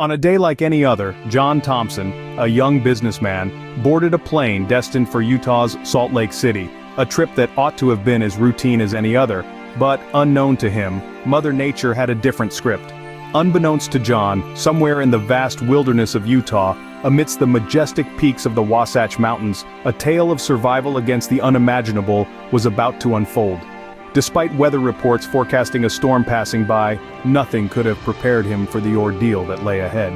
On a day like any other, John Thompson, a young businessman, boarded a plane destined for Utah's Salt Lake City, a trip that ought to have been as routine as any other, but unknown to him, Mother Nature had a different script. Unbeknownst to John, somewhere in the vast wilderness of Utah, amidst the majestic peaks of the Wasatch Mountains, a tale of survival against the unimaginable was about to unfold. Despite weather reports forecasting a storm passing by, nothing could have prepared him for the ordeal that lay ahead.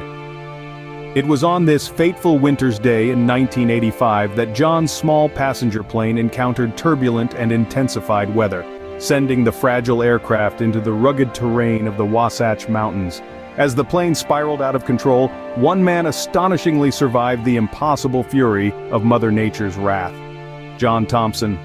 It was on this fateful winter's day in 1985 that John's small passenger plane encountered turbulent and intensified weather, sending the fragile aircraft into the rugged terrain of the Wasatch Mountains. As the plane spiraled out of control, one man astonishingly survived the impossible fury of Mother Nature's wrath. John Thompson.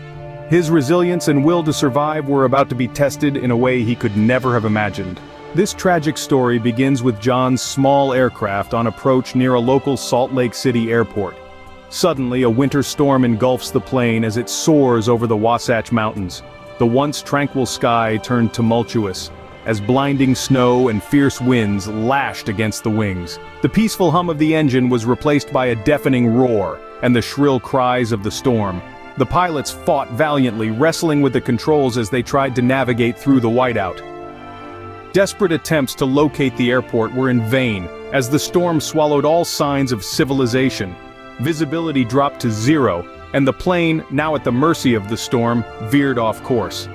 His resilience and will to survive were about to be tested in a way he could never have imagined. This tragic story begins with John's small aircraft on approach near a local Salt Lake City airport. Suddenly, a winter storm engulfs the plane as it soars over the Wasatch Mountains. The once tranquil sky turned tumultuous, as blinding snow and fierce winds lashed against the wings. The peaceful hum of the engine was replaced by a deafening roar, and the shrill cries of the storm. The pilots fought valiantly, wrestling with the controls as they tried to navigate through the whiteout. Desperate attempts to locate the airport were in vain, as the storm swallowed all signs of civilization. Visibility dropped to zero, and the plane, now at the mercy of the storm, veered off course.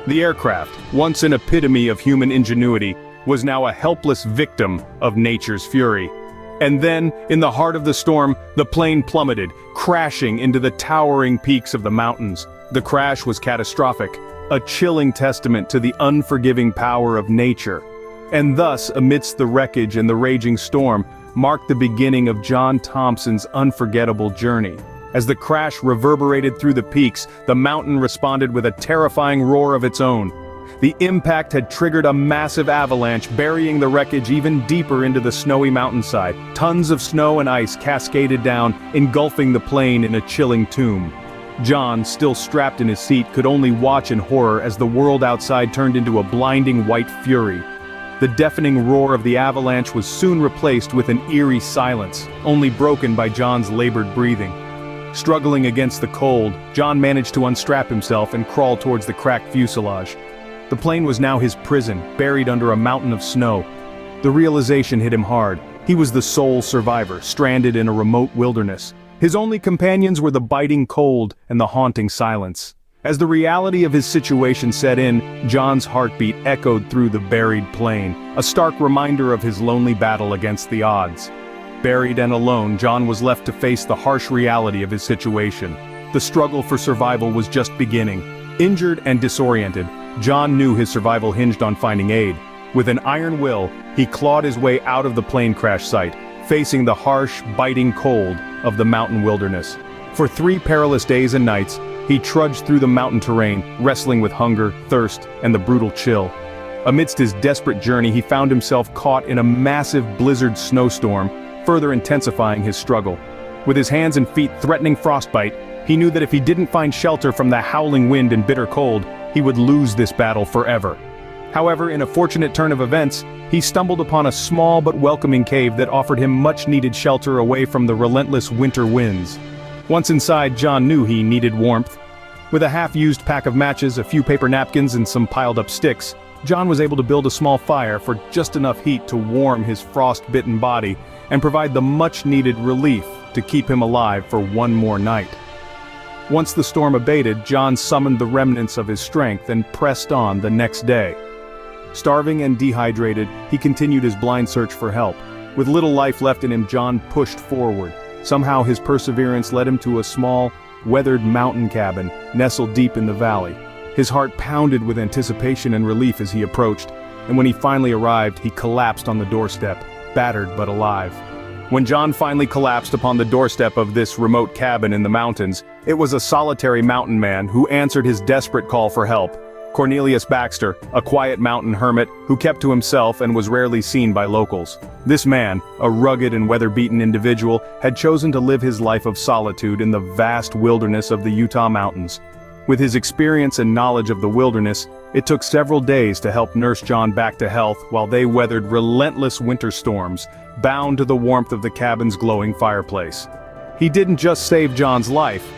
The aircraft, once an epitome of human ingenuity, was now a helpless victim of nature's fury. And then, in the heart of the storm, the plane plummeted, crashing into the towering peaks of the mountains. The crash was catastrophic, a chilling testament to the unforgiving power of nature. And thus, amidst the wreckage and the raging storm, marked the beginning of John Thompson's unforgettable journey. As the crash reverberated through the peaks, the mountain responded with a terrifying roar of its own. The impact had triggered a massive avalanche, burying the wreckage even deeper into the snowy mountainside. Tons of snow and ice cascaded down, engulfing the plane in a chilling tomb. John, still strapped in his seat, could only watch in horror as the world outside turned into a blinding white fury. The deafening roar of the avalanche was soon replaced with an eerie silence, only broken by John's labored breathing. Struggling against the cold, John managed to unstrap himself and crawl towards the cracked fuselage. The plane was now his prison, buried under a mountain of snow. The realization hit him hard. He was the sole survivor, stranded in a remote wilderness. His only companions were the biting cold and the haunting silence. As the reality of his situation set in, John's heartbeat echoed through the buried plane, a stark reminder of his lonely battle against the odds. Buried and alone, John was left to face the harsh reality of his situation. The struggle for survival was just beginning. Injured and disoriented, John knew his survival hinged on finding aid. With an iron will, he clawed his way out of the plane crash site, facing the harsh, biting cold of the mountain wilderness. For 3 perilous days and nights, he trudged through the mountain terrain, wrestling with hunger, thirst, and the brutal chill. Amidst his desperate journey, he found himself caught in a massive blizzard snowstorm, further intensifying his struggle. With his hands and feet threatening frostbite, he knew that if he didn't find shelter from the howling wind and bitter cold, he would lose this battle forever. However, in a fortunate turn of events, he stumbled upon a small but welcoming cave that offered him much-needed shelter away from the relentless winter winds. Once inside, John knew he needed warmth. With a half-used pack of matches, a few paper napkins, and some piled-up sticks, John was able to build a small fire for just enough heat to warm his frost-bitten body and provide the much-needed relief to keep him alive for one more night. Once the storm abated, John summoned the remnants of his strength and pressed on the next day. Starving and dehydrated, he continued his blind search for help. With little life left in him, John pushed forward. Somehow his perseverance led him to a small, weathered mountain cabin nestled deep in the valley. His heart pounded with anticipation and relief as he approached, and when he finally arrived, he collapsed on the doorstep, battered but alive. When John finally collapsed upon the doorstep of this remote cabin in the mountains, it was a solitary mountain man who answered his desperate call for help. Cornelius Baxter, a quiet mountain hermit who kept to himself and was rarely seen by locals. This man, a rugged and weather-beaten individual, had chosen to live his life of solitude in the vast wilderness of the Utah mountains. With his experience and knowledge of the wilderness, It took several days to help nurse John back to health while they weathered relentless winter storms, bound to the warmth of the cabin's glowing fireplace. He didn't just save John's life,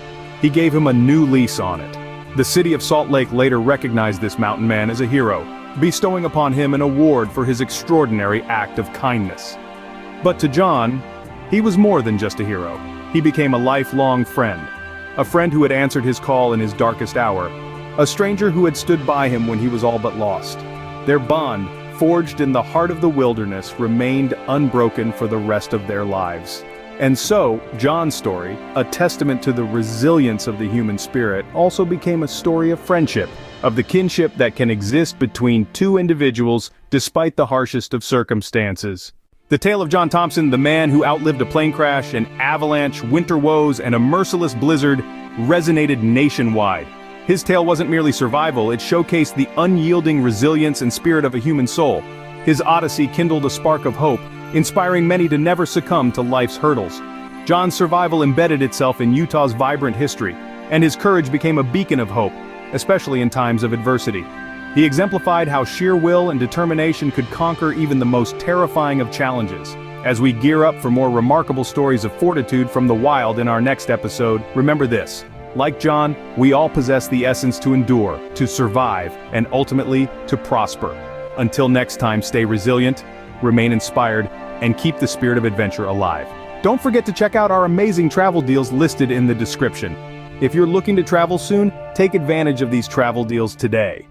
he gave him a new lease on it. The city of Salt Lake later recognized this mountain man as a hero, bestowing upon him an award for his extraordinary act of kindness. But to John, he was more than just a hero. He became a lifelong friend. A friend who had answered his call in his darkest hour. A stranger who had stood by him when he was all but lost. Their bond, forged in the heart of the wilderness, remained unbroken for the rest of their lives. And so, John's story, a testament to the resilience of the human spirit, also became a story of friendship, of the kinship that can exist between two individuals despite the harshest of circumstances. The tale of John Thompson, the man who outlived a plane crash, an avalanche, winter woes, and a merciless blizzard, resonated nationwide. His tale wasn't merely survival, it showcased the unyielding resilience and spirit of a human soul. His odyssey kindled a spark of hope, inspiring many to never succumb to life's hurdles. John's survival embedded itself in Utah's vibrant history, and his courage became a beacon of hope, especially in times of adversity. He exemplified how sheer will and determination could conquer even the most terrifying of challenges. As we gear up for more remarkable stories of fortitude from the wild in our next episode, remember this: like John, we all possess the essence to endure, to survive, and ultimately, to prosper. Until next time, stay resilient, remain inspired, and keep the spirit of adventure alive. Don't forget to check out our amazing travel deals listed in the description. If you're looking to travel soon, take advantage of these travel deals today.